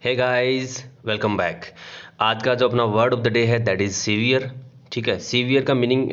Hey guys, welcome back. आज का जो अपना वर्ड ऑफ द डे है दैट इज़ सीवियर। ठीक है, सीवियर का मीनिंग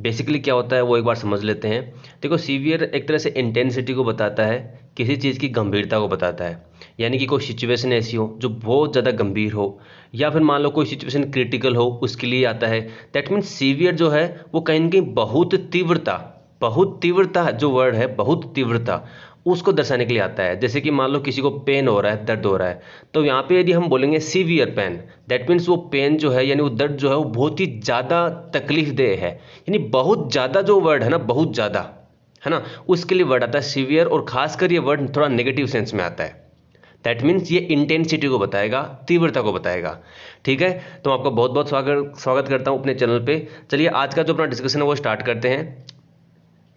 बेसिकली क्या होता है वो एक बार समझ लेते हैं। देखो, सीवियर एक तरह से इंटेंसिटी को बताता है, किसी चीज़ की गंभीरता को बताता है। यानी कि कोई सिचुएशन ऐसी हो जो बहुत ज़्यादा गंभीर हो, या फिर मान लो कोई सिचुएशन क्रिटिकल हो, उसके लिए आता है। दैट मीन्स सीवियर जो है वो कहीं ना कहीं बहुत तीव्रता जो वर्ड है, बहुत तीव्रता उसको दर्शाने के लिए आता है। जैसे कि मान लो किसी को पेन हो रहा है, दर्द हो रहा है, तो यहाँ पे यदि हम बोलेंगे सीवियर पेन, दैट मीन्स वो पेन जो है यानी वो दर्द जो है वो बहुत ही ज़्यादा तकलीफ देह है। यानी बहुत ज़्यादा जो वर्ड है ना, बहुत ज़्यादा है ना, उसके लिए वर्ड आता है सीवियर। और खासकर ये वर्ड थोड़ा नेगेटिव सेंस में आता है। दैट मीन्स ये इंटेंसिटी को बताएगा, तीव्रता को बताएगा। ठीक है, तो आपका बहुत बहुत स्वागत करता हूँ अपने चैनल पे। चलिए आज का जो अपना डिस्कशन है वो स्टार्ट करते हैं।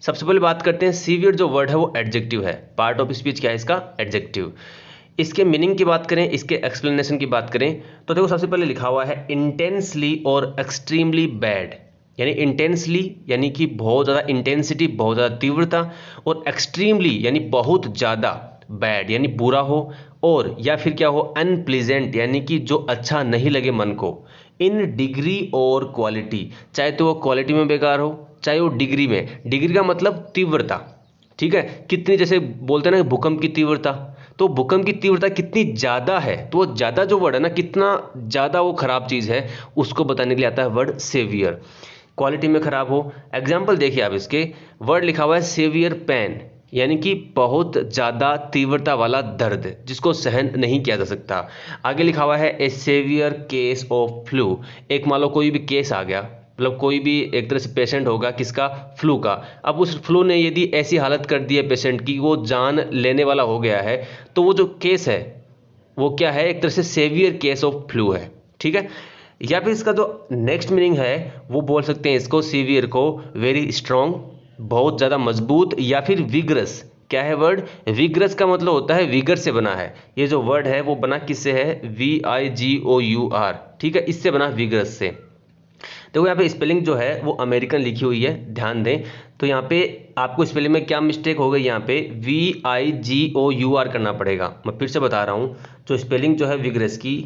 सबसे पहले बात करते हैं, सीवियर जो वर्ड है वो एडजेक्टिव है। पार्ट ऑफ स्पीच क्या है इसका? एडजेक्टिव। इसके मीनिंग की बात करें, इसके एक्सप्लेनेशन की बात करें, तो देखो सबसे पहले लिखा हुआ है इंटेंसली और एक्सट्रीमली बैड। यानी इंटेंसली यानी कि बहुत ज़्यादा इंटेंसिटी, बहुत ज़्यादा तीव्रता, और एक्सट्रीमली यानी बहुत ज़्यादा, बैड यानी बुरा हो, और या फिर क्या हो, अनप्लीजेंट यानी कि जो अच्छा नहीं लगे मन को, इन डिग्री और क्वालिटी, चाहे तो वो क्वालिटी में बेकार हो चाहे वो डिग्री में। डिग्री का मतलब तीव्रता। ठीक है, कितनी, जैसे बोलते हैं ना भूकंप की तीव्रता, तो भूकंप की तीव्रता कितनी ज़्यादा है, तो वो ज़्यादा जो वर्ड है ना, कितना ज़्यादा वो खराब चीज़ है, उसको बताने के लिए आता है वर्ड सेवियर। क्वालिटी में खराब हो, एग्जाम्पल देखिए आप, इसके वर्ड लिखा हुआ है सेवियर पेन, यानी कि बहुत ज़्यादा तीव्रता वाला दर्द जिसको सहन नहीं किया जा सकता। आगे लिखा हुआ है ए सेवियर केस ऑफ फ्लू। एक मान लो कोई भी केस आ गया, मतलब कोई भी एक तरह से पेशेंट होगा, किसका? फ्लू का। अब उस फ्लू ने यदि ऐसी हालत कर दी है पेशेंट की, वो जान लेने वाला हो गया है, तो वो जो केस है वो क्या है? एक तरह से सेवियर केस ऑफ फ्लू है। ठीक है, या फिर इसका जो नेक्स्ट मीनिंग है वो बोल सकते हैं इसको, सीवियर को, वेरी स्ट्रॉन्ग, बहुत ज़्यादा मजबूत, या फिर विग्रस। क्या है वर्ड? विग्रस का मतलब होता है विगर से बना है। ये जो वर्ड है वो बना किससे है? VIGOUR। ठीक है, इससे बना विग्रस से। देखो यहाँ पे स्पेलिंग जो है वो अमेरिकन लिखी हुई है, ध्यान दें। तो यहाँ पे आपको स्पेलिंग में क्या मिस्टेक हो गई, यहाँ पे VIGOUR करना पड़ेगा। मैं फिर से बता रहा हूँ, जो स्पेलिंग जो है विग्रस की,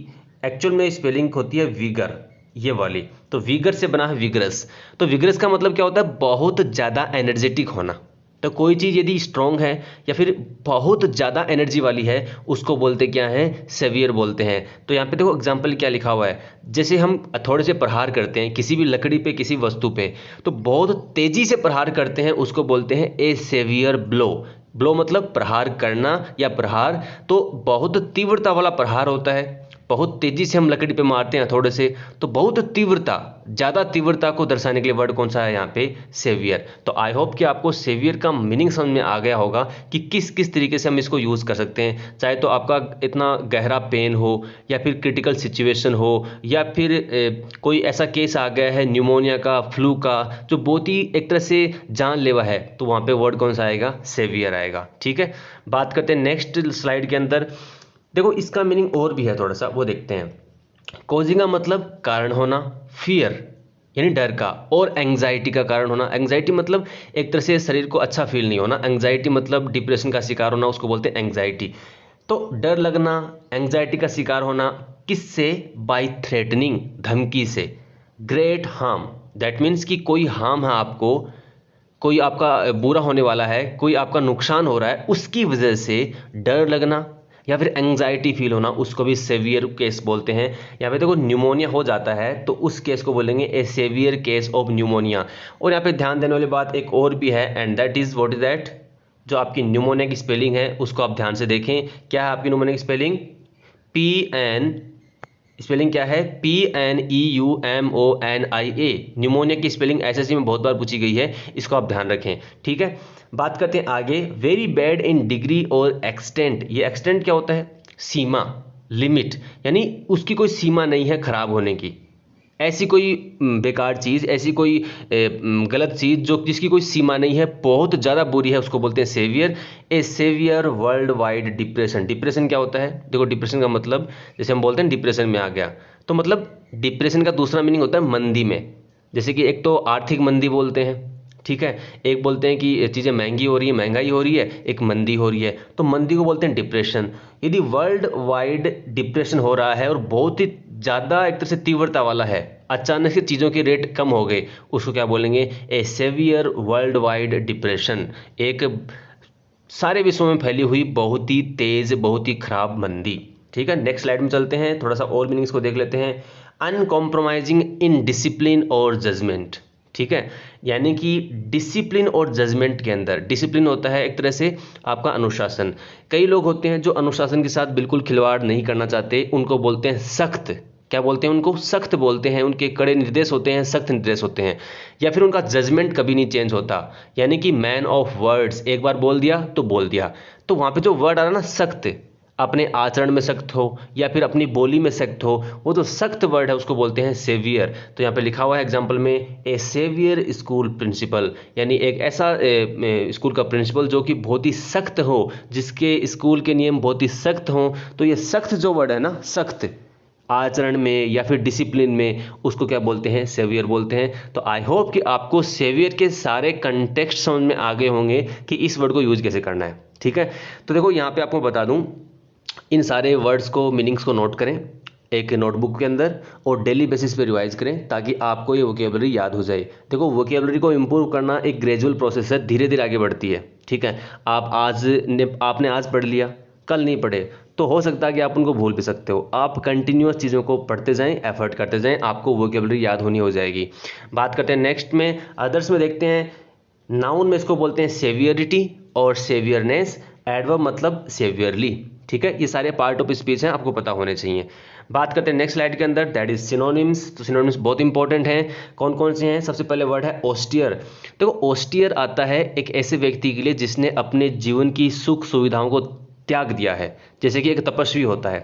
एक्चुअल में स्पेलिंग होती है विगर, ये वाली। तो विगर से बना है विग्रस। तो विग्रस का मतलब क्या होता है? बहुत ज़्यादा एनर्जेटिक होना। तो कोई चीज़ यदि स्ट्रॉन्ग है या फिर बहुत ज़्यादा एनर्जी वाली है, उसको बोलते क्या है? सेवियर बोलते हैं। तो यहाँ पे देखो एग्जाम्पल क्या लिखा हुआ है, जैसे हम थोड़े से प्रहार करते हैं किसी भी लकड़ी पे, किसी वस्तु पे, तो बहुत तेजी से प्रहार करते हैं, उसको बोलते हैं ए सेवियर ब्लो। ब्लो मतलब प्रहार करना या प्रहार, तो बहुत तीव्रता वाला प्रहार होता है। बहुत तेजी से हम लकड़ी पे मारते हैं थोड़े से, तो बहुत तीव्रता, ज़्यादा तीव्रता को दर्शाने के लिए वर्ड कौन सा है यहाँ पे? सेवियर। तो आई होप कि आपको सेवियर का मीनिंग समझ में आ गया होगा कि किस किस तरीके से हम इसको यूज़ कर सकते हैं। चाहे तो आपका इतना गहरा पेन हो, या फिर क्रिटिकल सिचुएशन हो, या फिर कोई ऐसा केस आ गया है न्यूमोनिया का, फ्लू का, जो बहुत ही एक तरह से जानलेवा है, तो वहाँ पे वर्ड कौन सा आएगा? सेवियर आएगा। ठीक है, बात करते हैं नेक्स्ट स्लाइड के अंदर। देखो इसका मीनिंग और भी है थोड़ा सा, वो देखते हैं। कोजिंग का मतलब कारण होना, फियर यानी डर का, और एंग्जाइटी का कारण होना। एंग्जाइटी मतलब एक तरह से शरीर को अच्छा फील नहीं होना। एंग्जाइटी मतलब डिप्रेशन का शिकार होना, उसको बोलते हैं एंग्जाइटी। तो डर लगना, एंग्जाइटी का शिकार होना, किससे? बाय थ्रेटनिंग, धमकी से। ग्रेट हार्म, दैट मीन्स कि कोई हार्म है आपको, कोई आपका बुरा होने वाला है, कोई आपका नुकसान हो रहा है, उसकी वजह से डर लगना या फिर एंग्जाइटी फील होना, उसको भी सेवियर केस बोलते हैं। यहाँ पे देखो न्यूमोनिया हो जाता है तो उस केस को बोलेंगे ए सेवियर केस ऑफ न्यूमोनिया। और यहाँ पे ध्यान देने वाली बात एक और भी है, and that is what is that? जो आपकी न्यूमोनिया की स्पेलिंग है उसको आप ध्यान से देखें। क्या है आपकी न्यूमोनिया की स्पेलिंग? PN, स्पेलिंग क्या है? PNEUMONIA। न्यूमोनिया की स्पेलिंग SSC में बहुत बार पूछी गई है, इसको आप ध्यान रखें। ठीक है, बात करते हैं आगे। वेरी बैड इन डिग्री और एक्सटेंट। ये एक्सटेंट क्या होता है? सीमा, लिमिट, यानी उसकी कोई सीमा नहीं है खराब होने की। ऐसी कोई बेकार चीज़, ऐसी कोई गलत चीज़ जो जिसकी कोई सीमा नहीं है, बहुत ज़्यादा बुरी है, उसको बोलते हैं saviour. A saviour world wide depression. Depression क्या होता है? देखो डिप्रेशन का मतलब, जैसे हम बोलते हैं डिप्रेशन में आ गया, तो मतलब डिप्रेशन का दूसरा मीनिंग होता है मंदी में। जैसे कि एक तो आर्थिक मंदी बोलते हैं, ठीक है। एक बोलते हैं कि चीज़ें महंगी हो रही है, महंगाई हो रही है, एक मंदी हो रही है, तो मंदी को बोलते हैं डिप्रेशन। यदि वर्ल्ड वाइड डिप्रेशन हो रहा है और बहुत ही ज़्यादा एक तरह से तीव्रता वाला है, अचानक से चीज़ों के रेट कम हो गए, उसको क्या बोलेंगे? ए सेवियर वर्ल्ड वाइड डिप्रेशन। एक सारे विश्व में फैली हुई बहुत ही तेज, बहुत ही खराब मंदी। ठीक है, नेक्स्ट स्लाइड में चलते हैं, थोड़ा सा और मीनिंग्स को देख लेते हैं। अनकॉम्प्रोमाइजिंग इन डिसिप्लिन और जजमेंट। ठीक है, यानी कि डिसिप्लिन और जजमेंट के अंदर, डिसिप्लिन होता है एक तरह से आपका अनुशासन। कई लोग होते हैं जो अनुशासन के साथ बिल्कुल खिलवाड़ नहीं करना चाहते, उनको बोलते हैं सख्त। क्या बोलते हैं? उनको सख्त बोलते हैं। उनके कड़े निर्देश होते हैं, सख्त निर्देश होते हैं। या फिर उनका जजमेंट कभी नहीं चेंज होता, यानी कि मैन ऑफ वर्ड्स, एक बार बोल दिया तो बोल दिया। तो वहाँ पे जो वर्ड आ रहा ना सख्त, अपने आचरण में सख्त हो या फिर अपनी बोली में सख्त हो, वो जो सख्त वर्ड है उसको बोलते हैं सेवियर। तो यहाँ पे लिखा हुआ है एग्जाम्पल में, ए सेवियर स्कूल प्रिंसिपल, यानी एक ऐसा स्कूल का प्रिंसिपल जो कि बहुत ही सख्त हो, जिसके स्कूल के नियम बहुत ही सख्त हों। तो ये सख्त जो वर्ड है ना, सख्त आचरण में या फिर डिसिप्लिन में, उसको क्या बोलते हैं? सेवियर बोलते हैं। तो आई होप कि आपको सेवियर के सारे कंटेक्स्ट समझ में आ गए होंगे कि इस वर्ड को यूज कैसे करना है। ठीक है, तो देखो यहाँ पे आपको बता दूं, इन सारे वर्ड्स को, मीनिंग्स को नोट करें एक नोटबुक के अंदर और डेली बेसिस पे रिवाइज करें, ताकि आपको ये वोकेबलरी याद हो जाए। देखो, वोकेबलरी को इम्प्रूव करना एक ग्रेजुअल प्रोसेस है, धीरे धीरे आगे बढ़ती है। ठीक है, आपने आज पढ़ लिया, कल नहीं पढ़े तो हो सकता है कि आप उनको भूल भी सकते हो। आप कंटिन्यूअस चीज़ों को पढ़ते जाएं, एफर्ट करते जाएं, आपको वोकेबलरी याद होनी हो जाएगी। बात करते हैं नेक्स्ट में, अदर्स में देखते हैं। नाउन में इसको बोलते हैं सेवियरिटी और सेवियरनेस। एडवर्ब मतलब सेवियरली। ठीक है, ये सारे पार्ट ऑफ स्पीच हैं, आपको पता होने चाहिए। बात करते हैं नेक्स्ट स्लाइड के अंदर, दैट इज सिनोनिम्स। तो सिनोनिम्स बहुत इंपॉर्टेंट हैं। कौन कौन से हैं? सबसे पहले वर्ड है ऑस्टियर। देखो, ऑस्टियर आता है एक ऐसे व्यक्ति के लिए जिसने अपने जीवन की सुख सुविधाओं को त्याग दिया है। जैसे कि एक तपस्वी होता है,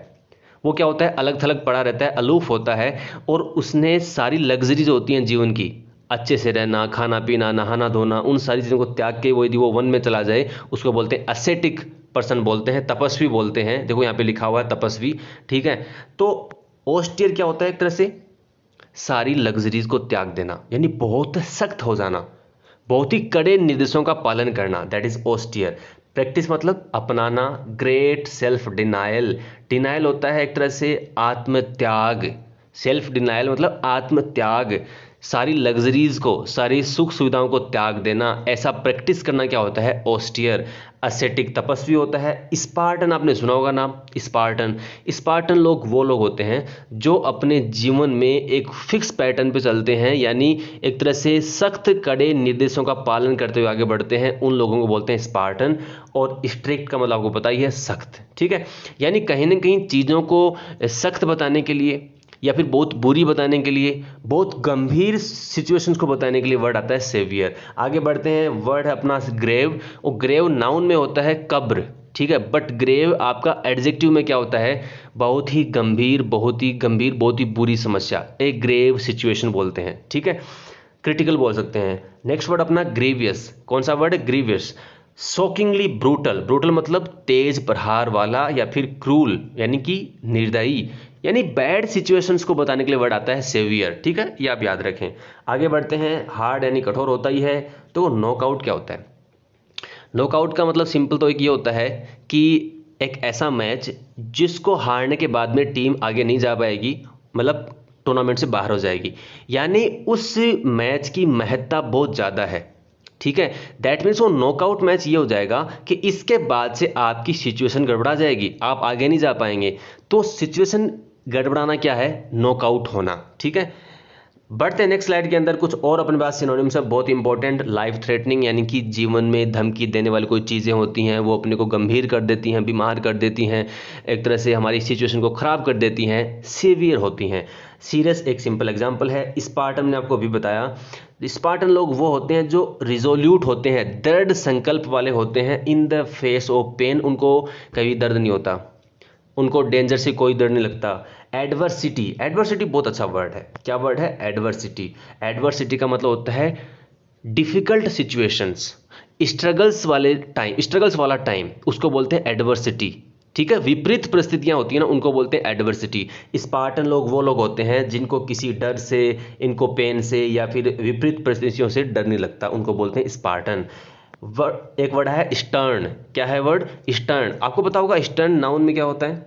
वो क्या होता है? अलग थलग पड़ा रहता है, अलूफ होता है, और उसने सारी लग्जरी जो होती हैं जीवन की, अच्छे से रहना, खाना पीना, नहाना धोना, उन सारी चीज़ों को त्याग के वो यदि वो वन में चला जाए, उसको बोलते हैं असेटिक पर्सन बोलते हैं, तपस्वी बोलते हैं। देखो यहाँ पे लिखा हुआ है तपस्वी। ठीक है, तो ऑस्टियर क्या होता है? एक तरह से सारी लग्जरीज को त्याग देना, यानी बहुत सख्त हो जाना, बहुत ही कड़े निर्देशों का पालन करना, दैट इज ऑस्टियर। प्रैक्टिस मतलब अपनाना। Great self denial. डिनायल होता है एक तरह से आत्मत्याग। सेल्फ डिनायल मतलब आत्मत्याग, सारी लग्जरीज को, सारी सुख सुविधाओं को त्याग देना, ऐसा प्रैक्टिस करना क्या होता है? ऑस्टियर। असेटिक तपस्वी होता है। स्पार्टन, आपने सुना होगा नाम, स्पार्टन। स्पार्टन लोग वो लोग होते हैं जो अपने जीवन में एक फिक्स पैटर्न पे चलते हैं, यानी एक तरह से सख्त कड़े निर्देशों का पालन करते हुए आगे बढ़ते हैं, उन लोगों को बोलते हैं स्पार्टन। और स्ट्रिक्ट का मतलब आपको पता ही है, सख्त। ठीक है, यानी कहीं ना कहीं चीज़ों को सख्त बताने के लिए या फिर बहुत बुरी बताने के लिए, बहुत गंभीर सिचुएशंस को बताने के लिए वर्ड आता है सेवियर। आगे बढ़ते हैं, वर्ड है अपना ग्रेव। और ग्रेव नाउन में होता है कब्र। ठीक है, बट ग्रेव आपका एडजेक्टिव में क्या होता है? बहुत ही गंभीर, बहुत ही गंभीर, बहुत ही बुरी समस्या, एक ग्रेव सिचुएशन बोलते हैं। ठीक है, क्रिटिकल बोल सकते हैं। नेक्स्ट वर्ड अपना ग्रीवियस। कौन सा वर्ड है? ग्रीवियस। Shockingly brutal. ब्रूटल मतलब तेज प्रहार वाला, या फिर क्रूल यानी कि निर्दयी, यानी बैड सिचुएशंस को बताने के लिए वर्ड आता है सेवियर। ठीक है, ये आप याद रखें। आगे बढ़ते हैं, हार्ड यानी कठोर होता ही है। तो नॉकआउट क्या होता है? नॉकआउट का मतलब सिंपल तो एक ये होता है कि एक ऐसा मैच जिसको हारने के बाद में टीम आगे नहीं जा पाएगी, मतलब टूर्नामेंट से बाहर हो जाएगी, यानी उस मैच की महत्ता बहुत ज़्यादा है। ठीक है, दैट मीन्स वो नॉकआउट मैच ये हो जाएगा कि इसके बाद से आपकी सिचुएशन गड़बड़ा जाएगी, आप आगे नहीं जा पाएंगे। तो सिचुएशन गड़बड़ाना क्या है? नॉकआउट होना। ठीक है, बढ़ते हैं नेक्स्ट स्लाइड के अंदर। कुछ और अपने पास सिनोनिम्स है बहुत इंपॉर्टेंट। लाइफ थ्रेटनिंग, यानी कि जीवन में धमकी देने वाली कोई चीज़ें होती हैं, वो अपने को गंभीर कर देती हैं, बीमार कर देती हैं, एक तरह से हमारी सिचुएशन को ख़राब कर देती हैं। सीवियर होती हैं। सीरियस एक सिंपल एग्जांपल है, स्पार्टन ने आपको अभी बताया। स्पार्टन लोग वो होते हैं जो रिजोल्यूट होते हैं, दृढ़ संकल्प वाले होते हैं। In the face of pain, उनको कभी दर्द नहीं होता, उनको डेंजर से कोई डर नहीं लगता। एडवर्सिटी, एडवर्सिटी बहुत अच्छा वर्ड है। क्या वर्ड है? एडवर्सिटी। एडवर्सिटी का मतलब होता है डिफिकल्ट सिचुएशंस, स्ट्रगल्स वाले टाइम, स्ट्रगल्स वाला टाइम, उसको बोलते हैं एडवर्सिटी। ठीक है, विपरीत परिस्थितियां होती हैं ना, उनको बोलते हैं एडवर्सिटी। स्पार्टन लोग वो लोग होते हैं जिनको किसी डर से, इनको पेन से या फिर विपरीत परिस्थितियों से डर नहीं लगता, उनको बोलते हैं स्पार्टन। एक वर्ड है स्टर्न। क्या है वर्ड? स्टर्न। आपको पता होगा स्टर्न नाउन में क्या होता है?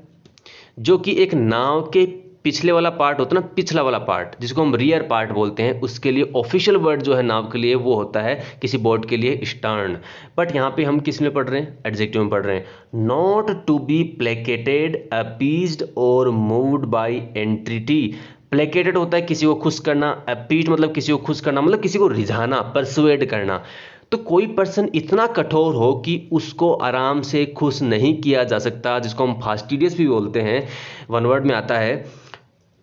जो कि एक नाव के पिछले वाला पार्ट होता है ना, पिछला वाला पार्ट जिसको हम रियर पार्ट बोलते हैं, उसके लिए ऑफिशियल वर्ड जो है नाव के लिए वो होता है किसी बोट के लिए स्टर्न। बट यहाँ पे हम किस में पढ़ रहे हैं? एडजेक्टिव में पढ़ रहे हैं। नॉट टू बी प्लेकेटेड, अपीज्ड और मूव्ड बाई एंट्रिटी। प्लेकेटेड होता है किसी को खुश करना, अपीज्ड मतलब किसी को खुश करना, मतलब किसी को रिझाना, परसुएड करना। तो कोई पर्सन इतना कठोर हो कि उसको आराम से खुश नहीं किया जा सकता, जिसको हम फास्टिडियस भी बोलते हैं, वन वर्ड में आता है,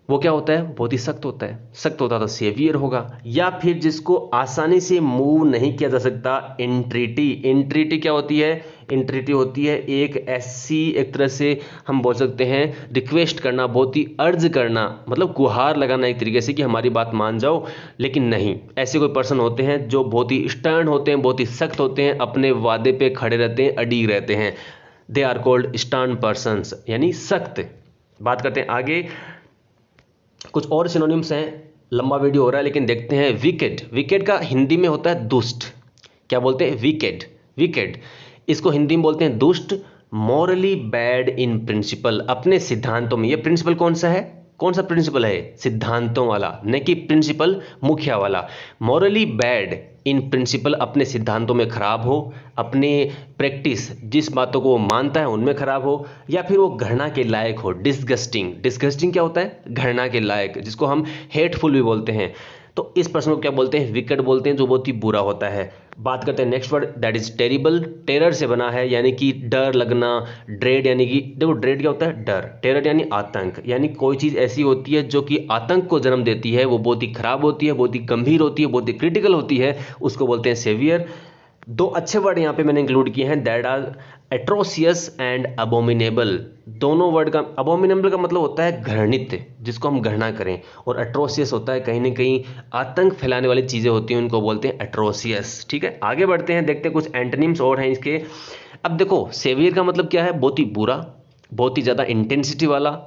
वो क्या होता है? बहुत ही सख्त होता है। सख्त होता तो सेवियर होगा। या फिर जिसको आसानी से मूव नहीं किया जा सकता, एंट्रिटी। एंट्रिटी क्या होती है? एंट्रिटी होती है एक ऐसी, एक तरह से हम बोल सकते हैं रिक्वेस्ट करना, बहुत ही अर्ज करना, मतलब गुहार लगाना एक तरीके से कि हमारी बात मान जाओ। लेकिन नहीं, ऐसे कोई पर्सन होते हैं जो बहुत ही स्टर्न होते हैं, बहुत ही सख्त होते हैं, अपने वादे पे खड़े रहते हैं, अड़िग रहते हैं। They are called stern persons, यानी सख्त। बात करते हैं आगे, कुछ और सिनोनिम्स हैं। लंबा वीडियो हो रहा है लेकिन देखते हैं। विकेड। विकेड का हिंदी में होता है दुष्ट। क्या बोलते हैं? विकेड। विकेड, इसको हिंदी में बोलते हैं दुष्ट। मॉरली बैड इन प्रिंसिपल, अपने सिद्धांतों में। ये प्रिंसिपल कौन सा है? कौन सा प्रिंसिपल है? सिद्धांतों वाला, न कि प्रिंसिपल मुखिया वाला। मॉरली बैड इन प्रिंसिपल, अपने सिद्धांतों में खराब हो, अपने प्रैक्टिस जिस बातों को वो मानता है उनमें खराब हो, या फिर वो घृणा के लायक हो। डिस्गस्टिंग। डिस्गस्टिंग क्या होता है? घृणा के लायक, जिसको हम हेटफुल भी बोलते हैं। तो इस पर्सन को क्या बोलते हैं? विकेड बोलते हैं, जो बहुत ही बुरा होता है। बात करते हैं next word, that is terrible. Terror से बना है, यानी कि डर लगना। ड्रेड यानी कि, देखो ड्रेड क्या होता है? डर। टेरर यानी आतंक, यानी कोई चीज़ ऐसी होती है जो कि आतंक को जन्म देती है, वो बहुत ही खराब होती है, बहुत ही गंभीर होती है, बहुत ही क्रिटिकल होती है, उसको बोलते हैं सेवियर। दो अच्छे वर्ड यहाँ पे मैंने इंक्लूड किए हैं, that are atrocious and abominable. दोनों वर्ड का, अबोमिनेबल का मतलब होता है घृणित, जिसको हम घृणा करें, और एट्रोसियस होता है कहीं ना कहीं आतंक फैलाने वाली चीज़ें होती हैं, उनको बोलते हैं एट्रोसियस। ठीक है, आगे बढ़ते हैं, देखते हैं कुछ एंटोनिम्स और हैं इसके। अब देखो, सेवियर का मतलब क्या है? बहुत ही बुरा, बहुत ही ज़्यादा इंटेंसिटी वाला,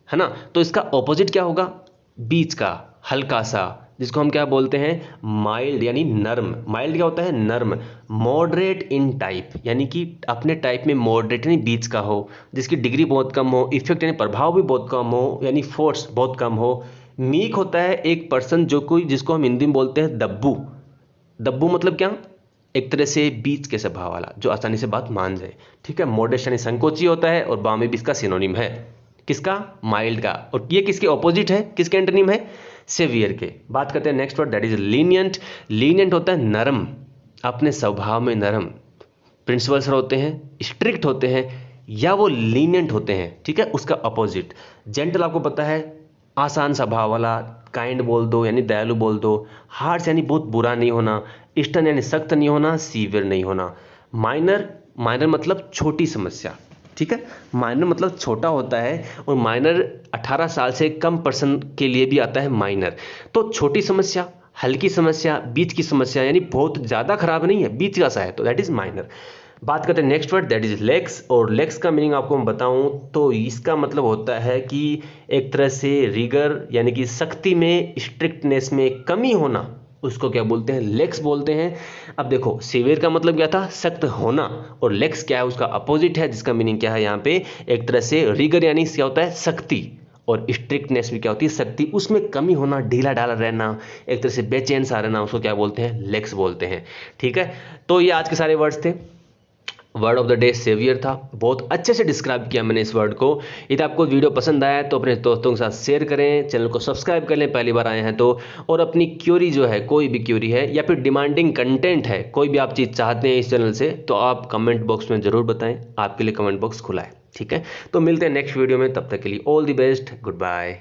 है ना। तो इसका ऑपोजिट क्या होगा? बीच का, हल्का सा, जिसको हम क्या बोलते हैं? माइल्ड, यानी नर्म। माइल्ड क्या होता है? नर्म। मॉडरेट इन टाइप, यानी कि अपने टाइप में मॉडरेट यानी बीच का हो, जिसकी डिग्री बहुत कम हो, इफेक्ट यानी प्रभाव भी बहुत कम हो, यानी फोर्स बहुत कम हो। मीक होता है एक पर्सन जो कोई, जिसको हम हिंदी में बोलते हैं दब्बू। दब्बू मतलब क्या? एक तरह से बीच के स्वभाव वाला, जो आसानी से बात मान जाए। ठीक है, मॉडरेट यानी संकोची होता है, और बामे भी इसका सिनोनिम है। किसका? माइल्ड का। और ये किसके ऑपोजिट है? किसके एंटोनिम है? सेवियर के। बात करते हैं next word, that is lenient. Lenient होता है नरम, अपने स्वभाव में नरम। प्रिंसिपल सर होते हैं स्ट्रिक्ट होते हैं, या वो लीनियंट होते हैं। ठीक है, उसका अपोजिट। जेंटल आपको पता है आसान स्वभाव वाला, काइंड बोल दो यानी दयालु बोल दो। हार्श यानी बहुत बुरा नहीं होना। स्टर्न यानी सख्त नहीं होना, सीवियर नहीं होना। माइनर, माइनर मतलब छोटी समस्या। ठीक है, माइनर मतलब छोटा होता है, और माइनर 18 साल से कम पर्सन के लिए भी आता है माइनर। तो छोटी समस्या, हल्की समस्या, बीच की समस्या, यानी बहुत ज़्यादा खराब नहीं है, बीच का सा है, तो दैट इज माइनर। बात करते हैं next word, that is lax. और लेक्स का मीनिंग आपको मैं बताऊं तो इसका मतलब होता है कि एक तरह से रिगर, यानी कि सख्ती में, स्ट्रिक्टनेस में कमी होना, उसको क्या बोलते हैं? लेक्स बोलते हैं। अब देखो, सीवियर का मतलब क्या था? सख्त होना, और लेक्स क्या है? उसका अपोजिट है, जिसका मीनिंग क्या है यहाँ पे? एक तरह से रिगर यानी क्या होता है? सख्ती, और स्ट्रिक्टनेस भी क्या होती है? सख्ती, उसमें कमी होना, ढीला ढाला रहना, एक तरह से बेचैन सा रहना, उसको क्या बोलते हैं? लेक्स बोलते हैं। ठीक है, तो ये आज के सारे वर्ड्स थे। Word of the day saviour था, बहुत अच्छे से डिस्क्राइब किया मैंने इस वर्ड को। यदि आपको वीडियो पसंद आया तो अपने दोस्तों के साथ शेयर करें, चैनल को सब्सक्राइब कर लें पहली बार आए हैं तो, और अपनी क्यूरी जो है, कोई भी क्यूरी है या फिर डिमांडिंग कंटेंट है, कोई भी आप चीज़ चाहते हैं इस चैनल से, तो आप कमेंट बॉक्स में ज़रूर बताएं, आपके लिए कमेंट बॉक्स खुला है। ठीक है, तो मिलते हैं नेक्स्ट वीडियो में, तब तक के लिए all the best, good bye.